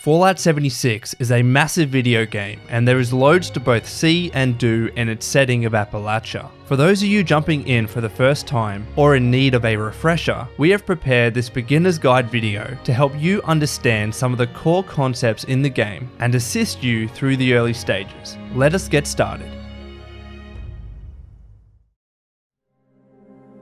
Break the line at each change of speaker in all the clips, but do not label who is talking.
Fallout 76 is a massive video game, and there is loads to both see and do in its setting of Appalachia. For those of you jumping in for the first time, or in need of a refresher, we have prepared this beginner's guide video to help you understand some of the core concepts in the game and assist you through the early stages. Let us get started.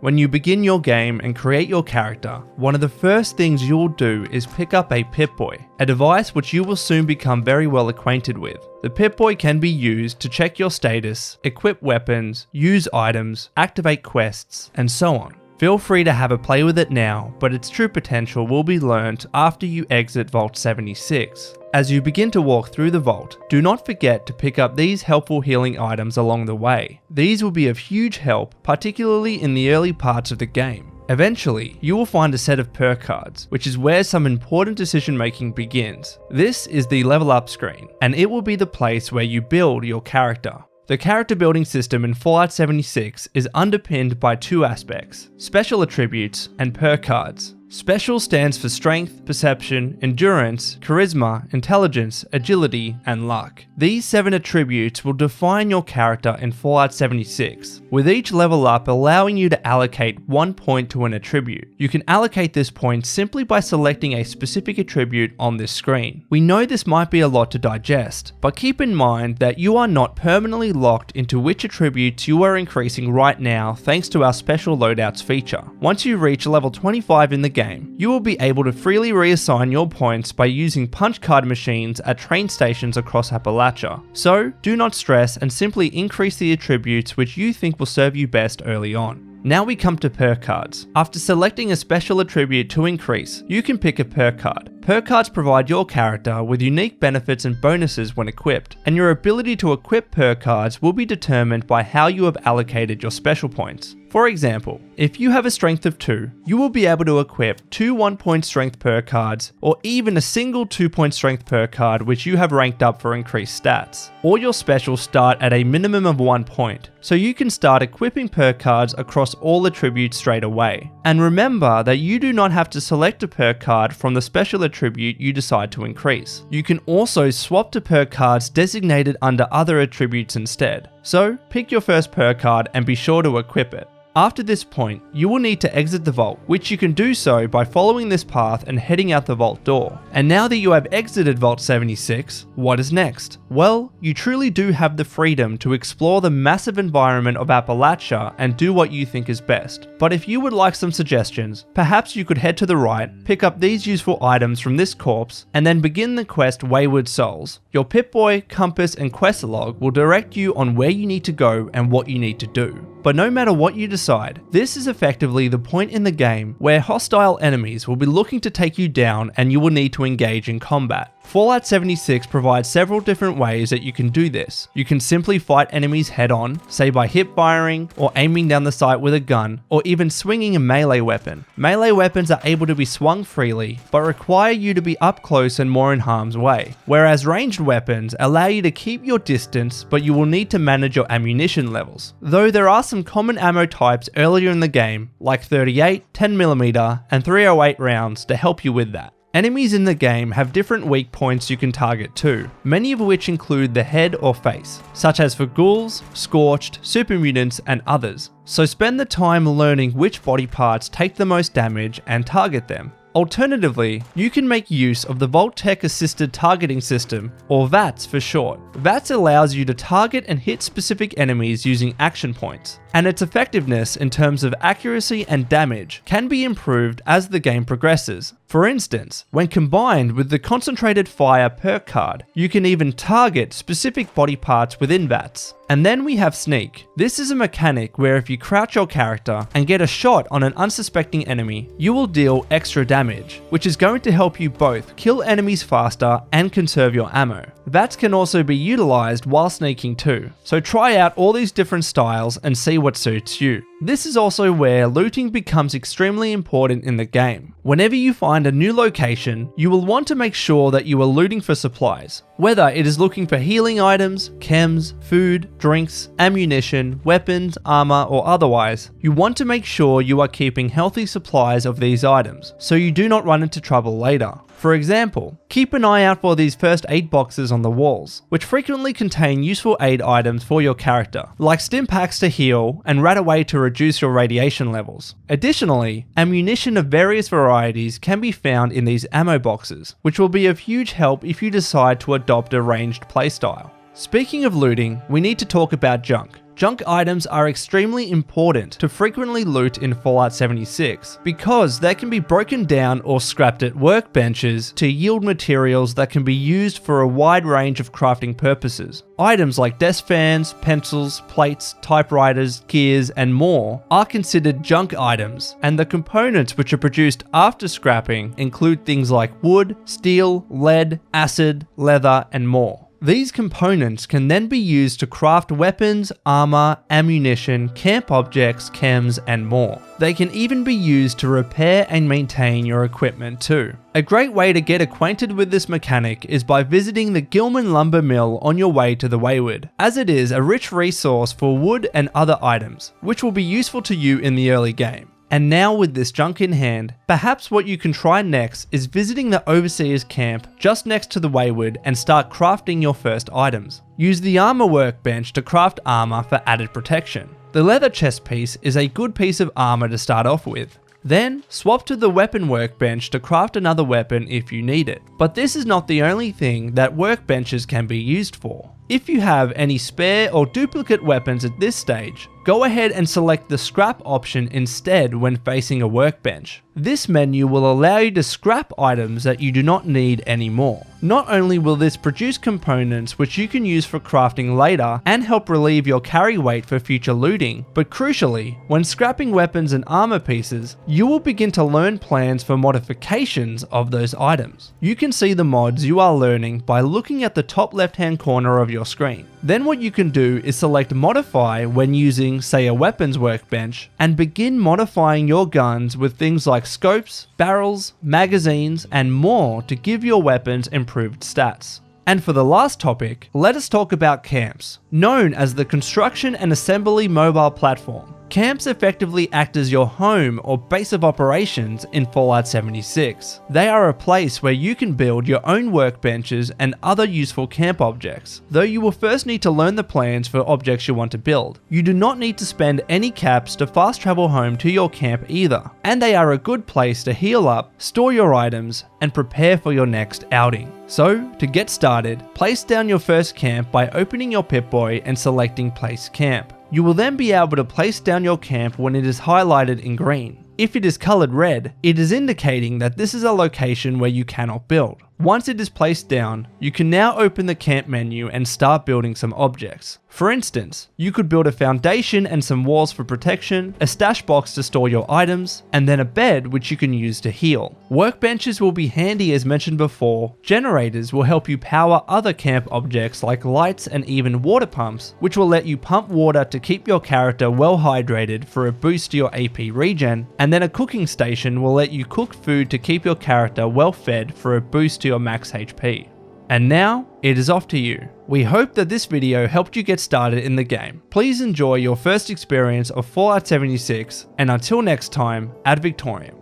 When you begin your game and create your character, one of the first things you'll do is pick up a Pip-Boy, a device which you will soon become very well acquainted with. The Pip-Boy can be used to check your status, equip weapons, use items, activate quests, and so on. Feel free to have a play with it now, but its true potential will be learnt after you exit Vault 76. As you begin to walk through the vault, do not forget to pick up these helpful healing items along the way. These will be of huge help, particularly in the early parts of the game. Eventually, you will find a set of perk cards, which is where some important decision making begins. This is the level up screen, and it will be the place where you build your character. The character building system in Fallout 76 is underpinned by two aspects: special attributes and perk cards. Special stands for strength, perception, endurance, charisma, intelligence, agility, and luck. These 7 attributes will define your character in Fallout 76, with each level up allowing you to allocate 1 point to an attribute. You can allocate this point simply by selecting a specific attribute on this screen. We know this might be a lot to digest, but keep in mind that you are not permanently locked into which attributes you are increasing right now thanks to our special loadouts feature. Once you reach level 25 in the game, you will be able to freely reassign your points by using punch card machines at train stations across Appalachia. So, do not stress and simply increase the attributes which you think will serve you best early on. Now we come to perk cards. After selecting a special attribute to increase, you can pick a perk card. Perk cards provide your character with unique benefits and bonuses when equipped, and your ability to equip perk cards will be determined by how you have allocated your special points. For example, if you have a strength of 2, you will be able to equip 2 1-point strength perk cards, or even a single 2-point strength perk card which you have ranked up for increased stats. All your specials start at a minimum of 1 point, so you can start equipping perk cards across all attributes straight away. And remember that you do not have to select a perk card from the special attribute you decide to increase. You can also swap to perk cards designated under other attributes instead. So pick your first perk card and be sure to equip it. After this point, you will need to exit the vault, which you can do so by following this path and heading out the vault door. And now that you have exited Vault 76, what is next? Well, you truly do have the freedom to explore the massive environment of Appalachia and do what you think is best. But if you would like some suggestions, perhaps you could head to the right, pick up these useful items from this corpse, and then begin the quest Wayward Souls. Your Pip-Boy, compass, and quest log will direct you on where you need to go and what you need to do. But no matter what you decide, this is effectively the point in the game where hostile enemies will be looking to take you down and you will need to engage in combat. Fallout 76 provides several different ways that you can do this. You can simply fight enemies head on, say by hip firing, or aiming down the sight with a gun, or even swinging a melee weapon. Melee weapons are able to be swung freely, but require you to be up close and more in harm's way. Whereas ranged weapons allow you to keep your distance, but you will need to manage your ammunition levels. Though there are some common ammo types earlier in the game, like 38, 10mm, and 308 rounds to help you with that. Enemies in the game have different weak points you can target too, many of which include the head or face, such as for ghouls, scorched, super mutants, and others. So spend the time learning which body parts take the most damage and target them. Alternatively, you can make use of the Vault-Tec Assisted Targeting System, or VATS for short. VATS allows you to target and hit specific enemies using action points, and its effectiveness in terms of accuracy and damage can be improved as the game progresses. For instance, when combined with the Concentrated Fire perk card, you can even target specific body parts within VATS. And then we have Sneak. This is a mechanic where if you crouch your character and get a shot on an unsuspecting enemy, you will deal extra damage, which is going to help you both kill enemies faster and conserve your ammo. VATS can also be utilized while sneaking too, so try out all these different styles and see what suits you. This is also where looting becomes extremely important in the game. Whenever you find a new location, you will want to make sure that you are looting for supplies. Whether it is looking for healing items, chems, food, drinks, ammunition, weapons, armor, or otherwise, you want to make sure you are keeping healthy supplies of these items, so you do not run into trouble later. For example, keep an eye out for these first aid boxes on the walls, which frequently contain useful aid items for your character, like stim packs to heal and Rat-Away to reduce your radiation levels. Additionally, ammunition of various varieties can be found in these ammo boxes, which will be of huge help if you decide to adopt a ranged playstyle. Speaking of looting, we need to talk about junk. Junk items are extremely important to frequently loot in Fallout 76 because they can be broken down or scrapped at workbenches to yield materials that can be used for a wide range of crafting purposes. Items like desk fans, pencils, plates, typewriters, gears, and more are considered junk items, and the components which are produced after scrapping include things like wood, steel, lead, acid, leather, and more. These components can then be used to craft weapons, armor, ammunition, camp objects, chems, and more. They can even be used to repair and maintain your equipment too. A great way to get acquainted with this mechanic is by visiting the Gilman Lumber Mill on your way to the Wayward, as it is a rich resource for wood and other items, which will be useful to you in the early game. And now with this junk in hand, perhaps what you can try next is visiting the Overseer's camp just next to the Wayward and start crafting your first items. Use the armor workbench to craft armor for added protection. The leather chest piece is a good piece of armor to start off with. Then, swap to the weapon workbench to craft another weapon if you need it. But this is not the only thing that workbenches can be used for. If you have any spare or duplicate weapons at this stage, go ahead and select the scrap option instead when facing a workbench. This menu will allow you to scrap items that you do not need anymore. Not only will this produce components which you can use for crafting later and help relieve your carry weight for future looting, but crucially, when scrapping weapons and armor pieces, you will begin to learn plans for modifications of those items. You can see the mods you are learning by looking at the top left hand corner of your screen. Then what you can do is select modify when using, say, a weapons workbench, and begin modifying your guns with things like scopes, barrels, magazines, and more to give your weapons improved stats. And for the last topic, let us talk about camps, known as the construction and assembly mobile platform. Camps effectively act as your home or base of operations in Fallout 76. They are a place where you can build your own workbenches and other useful camp objects, though you will first need to learn the plans for objects you want to build. You do not need to spend any caps to fast travel home to your camp either, and they are a good place to heal up, store your items, and prepare for your next outing. So, to get started, place down your first camp by opening your Pip-Boy and selecting Place Camp. You will then be able to place down your camp when it is highlighted in green. If it is coloured red, it is indicating that this is a location where you cannot build. Once it is placed down, you can now open the camp menu and start building some objects. For instance, you could build a foundation and some walls for protection, a stash box to store your items, and then a bed which you can use to heal. Workbenches will be handy as mentioned before. Generators will help you power other camp objects like lights and even water pumps, which will let you pump water to keep your character well hydrated for a boost to your AP regen, and then a cooking station will let you cook food to keep your character well fed for a boost to your max HP. And now, it is off to you. We hope that this video helped you get started in the game. Please enjoy your first experience of Fallout 76, and until next time, ad Victoriam.